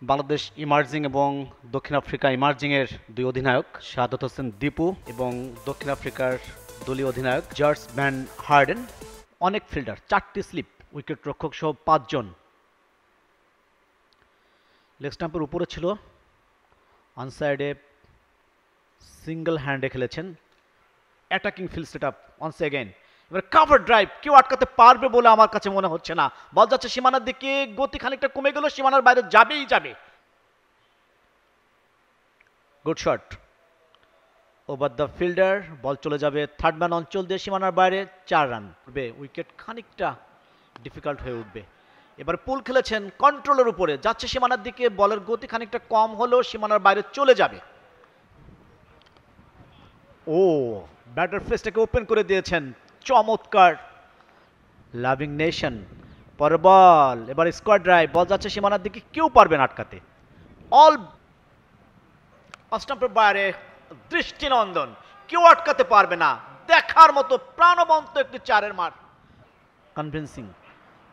Bangladesh emerging এবং দক্ষিণ Africa emerging এর দুই অধিনায়ক শাহাদাত হোসেন দীপু এবং দক্ষিণ আফ্রিকার দলীয় অধিনায়ক জর্জ ভ্যান হার্ডেন। অনেক ফিল্ডার, 4টি স্লিপ, উইকেট রক্ষক সহ 5 জন। লেগ স্টাম্পের উপরে ছিল, অনসাইডে সিঙ্গেল হ্যান্ডে খেলেছেন। Attacking field set up once again. এবার কাভার ড্রাইভ, কেউ আটকাতে পারবে বলে আমার কাছে মনে হচ্ছে না। বল যাচ্ছে সীমানার দিকে, গতি খানিকটা কমে গেল, সীমানার বাইরে যাবেই যাবে। Good shot over the fielder, ball চলে যাবে থার্ড ম্যান অঞ্চল দিয়ে সীমানার বাইরে, 4 রান। উইকেট খানিকটা ডিফিকাল্ট হয়ে উঠবে। এবার পুল খেলেছেন কন্ট্রোলের উপরে, যাচ্ছে সীমানার দিকে, বলের গতি খানিকটা কম হলেও সীমানার বাইরে চলে যাবে। ও, ব্যাটার ফেসটাকে ওপেন করে দিয়েছেন, চমৎকার। লাভিং নেশন, পর বল, এবার স্কোয়াড ড্রাইভ, বল যাচ্ছে সীমানার দিকে, কেউ পারবে না আটকাতে। অল স্টাম্পের বাইরে, দৃষ্টিনন্দন, কেউ আটকাতে পারবে না। দেখার মতো প্রাণবন্ত একটি 4-এর মার, কনভিন্সিং।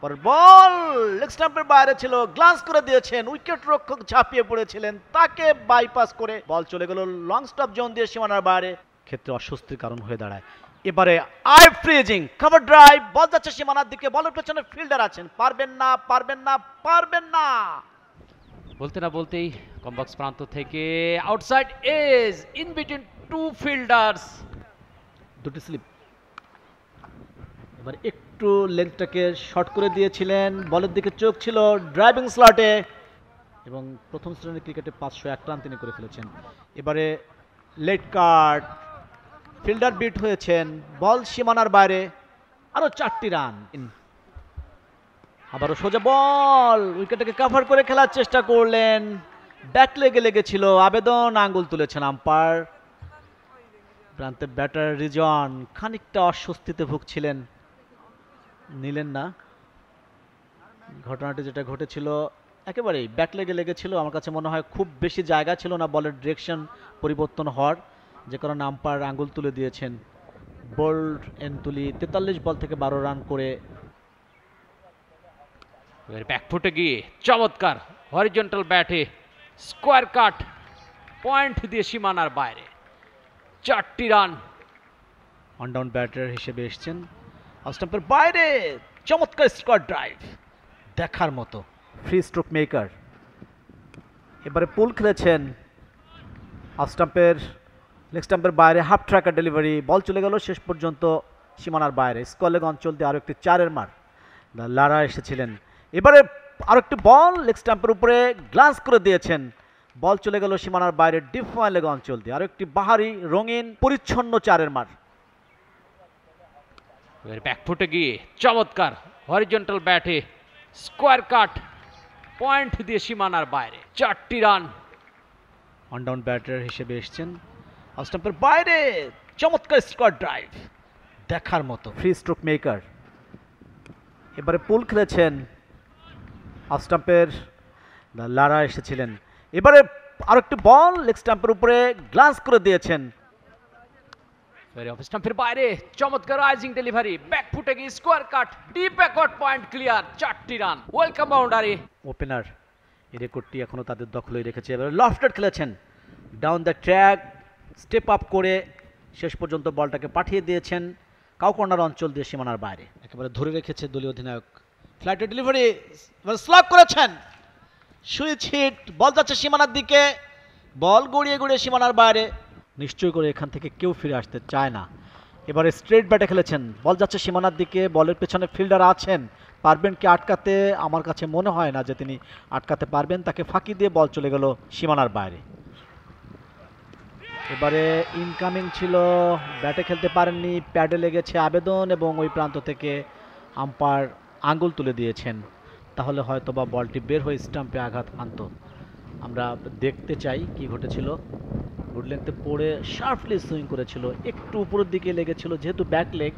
পর বল লেগ স্টাম্পের বাইরে ছিল, গ্লান্স করে দিয়েছেন, উইকেট রক্ষক ঝাঁপিয়ে পড়েছিলেন, তাকে বাইপাস করে বল চলে গেল লং স্টপ জোন দিয়ে সীমানার বাইরে, ক্ষেত্রে অস্বস্তির কারণ হয়ে দাঁড়ায়। এবারে আই ফ্রিজিং কভার ড্রাইভ, বল যাচ্ছে সীমানার দিকে, বলের পেছনে ফিল্ডার আছেন, পারবেন না, পারবেন না, পারবেন না। বলতে না বলতেই কমবক্স প্রান্ত থেকে outside edge, in between two fielders. দুটি স্লিপ। এবার একটু লেন্থটাকে শর্ট করে দিয়েছিলেন, বলের দিকে চোখ ছিল, ড্রাইভিং স্লটে, এবং প্রথম শ্রেণীর ক্রিকেটে 501 রান তিনি করে ফেলেছেন। এবারে লেট কাট, ফিল্ডার বিট হয়েছেন, বল সীমানার বাইরে, আরো 4টি রান। আবারও সোজা বল, উইকেটটাকে কভার করে খেলার চেষ্টা করলেন, ব্যাক লেগে লেগেছিল, আবেদন, আঙ্গুল তুলেছেন আম্পায়ার। প্রান্তে ব্যাটার রিজন খানিকটা অস্বস্তিতে ভুগছিলেন, নিলেন না। ঘটনাটি যেটা ঘটেছিল একেবারেই ব্যাক লেগে লেগেছিল, আমার কাছে মনে হয় খুব বেশি জায়গা ছিল না বলের ডিরেকশন পরিবর্তন হওয়ার, যে কারণে আম্পায়ার আঙ্গুল তুলে দিয়েছেন। বোল্ড এন্তুলি 43 বল থেকে 12 রান করে। ব্যাকফুটে গিয়ে চমৎকার হরিজন্টাল ব্যাটে স্কোয়ার কাট, পয়েন্ট দিয়ে সীমানার বাইরে, 4টি রান। অন ডাউন ব্যাটার হিসেবে এসছেন, স্টাম্পের বাইরে, চমৎকার স্কোয়ার ড্রাইভ, দেখার মতো। Free stroke maker. এবারে পুল খেলেছেন, স্টাম্পের লেগ স্টাম্পের বাইরে, হাফ ট্র্যাকার ডেলিভারি, বল চলে গেল শেষ পর্যন্ত সীমানার বাইরে, স্কোয়ার লেগ অঞ্চল দিয়ে আরো একটি 4-এর মার। লারা এসেছিলেন, এবারে আরো একটি বল লেগ স্টাম্পের উপরে, গ্লান্স করে দিয়েছেন, বল চলে গেল সীমানার বাইরে, ডিপ লেগ অঞ্চল দিয়ে আরো একটি বাহারি রঙিন পরিচ্ছন্ন 4-এর মার। ব্যাকফুটে গিয়ে চমৎকার হরিজন্টাল ব্যাটে স্কোয়ার কাট, পয়েন্ট দিয়ে সীমানার বাইরে, 4টি রান। অন ডাউন ব্যাটার হিসেবে এসছেন, স্টাম্পের বাইরে, চমৎকার স্কোয়ার ড্রাইভ, দেখার মতো। Free stroke maker. এবারে পুল খেলেছেন, স্টাম্পের লারা এসেছিলেন, এবারে আরো একটি বল লেগ স্টাম্পের উপরে, গ্লান্স করে দিয়েছেন, স্টাম্পের বাইরে, চমৎকার রাইজিং ডেলিভারি, ব্যাকফুটে গিয়ে স্কোয়ার কাট, ডিপ ব্যাকওয়ার্ড, পয়েন্ট ক্লিয়ার, 4টি রান। Welcome boundary. ওপেনার এই রেকর্ডটি এখনো তাদের দখলেই রেখেছে। এবারে লফটেড খেলেছেন, down the track, step up করে শেষ পর্যন্ত বলটাকে পাঠিয়ে দিয়েছেন কাউ কর্নার অঞ্চল দিয়ে সীমানার বাইরে, একেবারে ধরে রেখেছে দলীয় অধিনায়ক। ফ্লাইটের ডেলিভারি, এবার স্লগ করেছেন, সুইচ হিট, বল যাচ্ছে সীমানার দিকে, বল গড়িয়ে গড়িয়ে সীমানার বাইরে, নিশ্চয় করে এখান থেকে কেউ ফিরে আসতে চায় না। এবারে স্ট্রেট ব্যাটে খেলেছেন, বল যাচ্ছে সীমানার দিকে, বলের পেছনে ফিল্ডার আছেন, পারবেন কি আটকাতে? আমার কাছে মনে হয় না যে তিনি আটকাতে পারবেন, তাকে ফাঁকি দিয়ে বল চলে গেল সীমানার বাইরে। এবারে ইনকামিং ছিল, ব্যাটে খেলতে পারেননি, প্যাডে লেগেছে আবেদন, এবং ওই প্রান্ত থেকে আম্পায়ার আঙ্গুল তুলে দিয়েছেন, তাহলে হয়তো বা বলটি বের হয়ে স্টাম্পে আঘাত হানত। আমরা দেখতে চাই কি ঘটেছিল। গুড লেন্থে পড়ে শার্পলি সুইং করেছিল, একটু উপরের দিকে লেগেছিল, যেহেতু ব্যাক লেগ,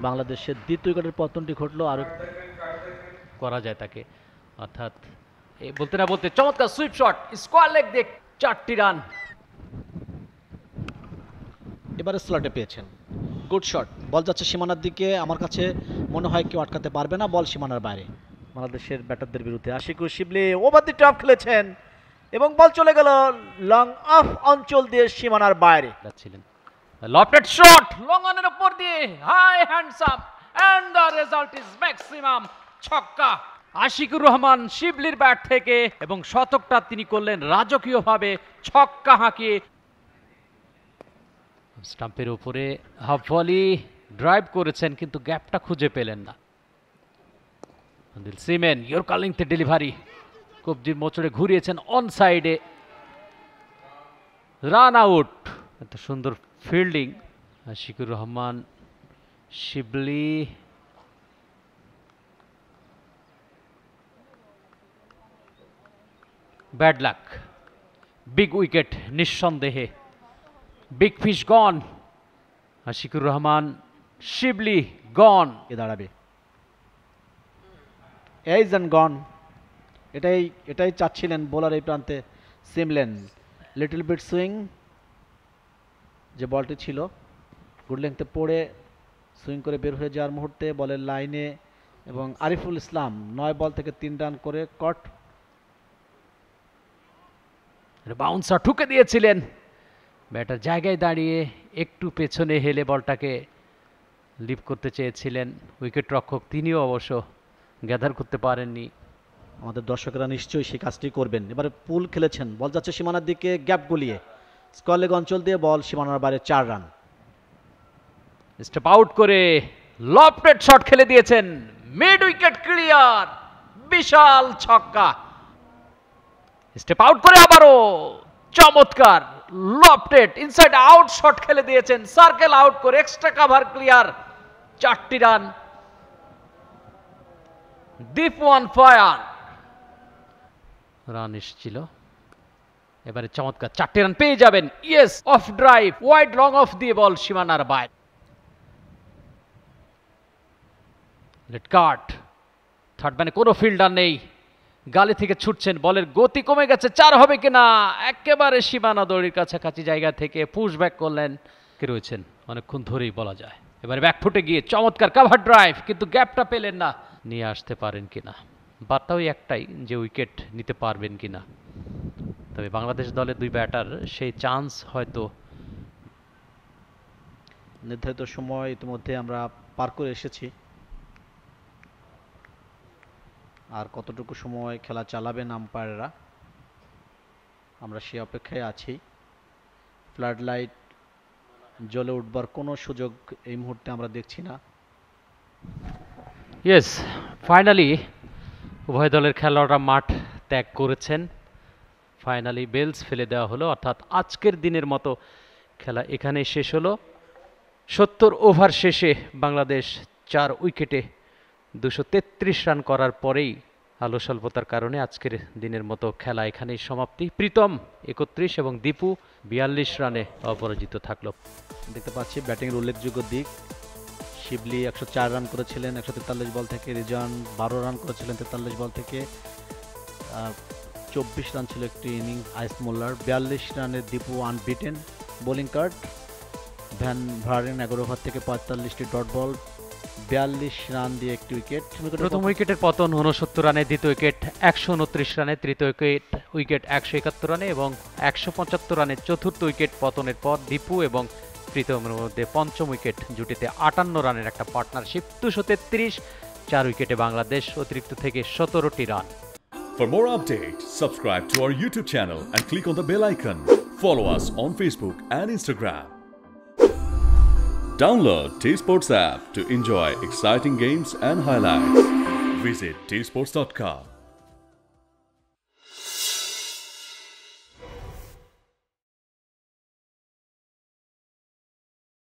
বাংলাদেশের দ্বিতীয় উইকেটের পতনটি ঘটলো। আর করা যায় তাকে, অর্থাৎ বলতে না বলতে চমৎকার সুইপ শট, স্কোয়ার লেগ দিয়ে 4টি রান। এবারে স্লটে পেয়েছেন, গুড শট, বল যাচ্ছে সীমানার দিকে, আমার কাছে মনে হয় কেউ আটকাতে পারবে না, বল সীমানার বাইরে। বাংলাদেশের ব্যাটারদের বিরুদ্ধে আশিকুর শিবলি ওভার দি টপ খেলেছেন, এবং বল চলে গেল লং অফ অঞ্চল দিয়ে সীমানার বাইরে। ছিলেন লফটেড শট লং অনের উপর দিয়ে high hands up and the result is maximum ছক্কা। আশিকুর রহমান শিবলির ব্যাট থেকে এবং শতকটা তিনি করলেন রাজকীয়ভাবে ছক্কা হাঁকিয়ে। স্টাম্পের উপরে হাফ ভলি ড্রাইভ করেছেন কিন্তু গ্যাপটা খুঁজে পেলেন না। সিমেন ইয়োর কলিং তে ডেলিভারি কবজির মোচড়ে ঘুরিয়েছেন অন সাইডে, রান আউট। এত সুন্দর ফিল্ডিং আশিকুর রহমান শিবলি। ব্যাড লাক, বিগ উইকেট নিঃসন্দেহে, বিগ ফিশ গন। আশিকুর রহমান শিবলি গন। দাঁড়াবে এইজ অ্যান্ড গন, এটাই চাচ্ছিলেন বোলার এই প্রান্তে সিমলেন। লিটল বিট সুইং, যে বলটি ছিল গুড লেংথে পড়ে সুইং করে বের হয়ে যাওয়ার মুহূর্তে বলের লাইনে এবং আরিফুল ইসলাম 9 বল থেকে 3 রান করে কট। বাউন্সার ঠুকে দিয়েছিলেন, ব্যাটার জায়গায় দাঁড়িয়ে একটু পেছনে হেলে বলটাকে লিপ করতে চেয়েছিলেন উইকেট রক্ষক, তিনিও অবশ্য গ্যাদার করতে পারেননি। আমাদের দর্শকরা নিশ্চয়ই সেই কাজটি করবেন। এবারে পুল খেলেছেন, বল যাচ্ছে সীমানার দিকে গ্যাপ গলিয়ে, স্কোয়ার লেগ অঞ্চল দিয়ে বল সীমানার বাইরে 4 রান। স্টেপ আউট করে লফটেড শট খেলে দিয়েছেন, মিড উইকেট ক্লিয়ার, বিশাল ছক্কা। স্টেপ আউট করে আবারও চমৎকার লফটেড ইনসাইড আউট শট খেলে দিয়েছেন, সার্কেল আউট করে এক্সট্রা কভার ক্লিয়ার, 4টি run. Dipu on fire, run এসেছিল, এবারে চমৎকার 4টি রান পেয়ে যাবেন। Yes, of drive wide long of দিয়ে বল সীমানার বাইরে। লেট কাট, থার্ড ম্যানে কোনো ফিল্ডার নেই, গালি থেকে ছুটছেন, বলের গতি কমে গেছে, 4 হবে কিনা, একেবারে সীমানা দড়ির কাছাকাছি জায়গা থেকে পুশ ব্যাক করলেন, কে রয়েছেন অনেকক্ষণ ধরেই বলা যায়। এবারে ব্যাক ফুটে গিয়ে চমৎকার কাভার ড্রাইভ, কিন্তু গ্যাপটা পেলেন না, নিয়ে আসতে পারেন কিনা। বার্তাও একটাই যে উইকেট নিতে পারবেন কিনা। তবে বাংলাদেশ দলের 2 ব্যাটার সেই চান্স হয়তো নির্ধারিত সময় ইতিমধ্যে আমরা পার করে এসেছি, আর কতটুকু সময় খেলা চালাবেন আম্পায়াররা আমরা সে অপেক্ষায় আছি। ফ্লাড লাইট জ্বলে উঠবার কোনো সুযোগ এই মুহূর্তে আমরা দেখছি না। ইয়েস, ফাইনালি উভয় দলের খেলোয়াড়রা মাঠ ত্যাগ করেছেন, ফাইনালি বেলস ফেলে দেওয়া হলো, অর্থাৎ আজকের দিনের মতো খেলা এখানেই শেষ হলো। 70 ওভার শেষে বাংলাদেশ 4 উইকেটে 233 রান করার পরেই আলো স্বল্পতার কারণে আজকের দিনের মতো খেলা এখানেই সমাপ্তি। প্রীতম 31 এবং দীপু 42 রানে অপরাজিত থাকলো। দেখতে পাচ্ছি ব্যাটিংয়ের উল্লেখযোগ্য দিক, শিবলি 104 রান করেছিলেন 143 বল থেকে, রিজন 12 রান করেছিলেন 43 বল থেকে, 24 রান ছিল একটি ইনিংস আইস মোল্লার, 42 রানের দীপু আনবিটেন। বোলিং কার্ড ভ্যান ভারেন 11 ওভার থেকে 45টি ডট বল, 42 রান দিয়ে একটি উইকেট। প্রথম উইকেটের পতন 69 রানে, দ্বিতীয় উইকেট 129 রানে, তৃতীয় উইকেট 171 রানে এবং 175 রানে চতুর্থ উইকেট পতনের পর দীপু এবং প্রীতমের মধ্যে পঞ্চম উইকেট জুটিতে 58 রানের একটা পার্টনারশিপ। 233, 4 উইকেটে বাংলাদেশ, অতিরিক্ত থেকে 17টি run. For more updates, subscribe to our YouTube channel and click on the bell icon. Follow us on Facebook and Instagram. Download T-Sports app to enjoy exciting games and highlights. Visit tsports.com.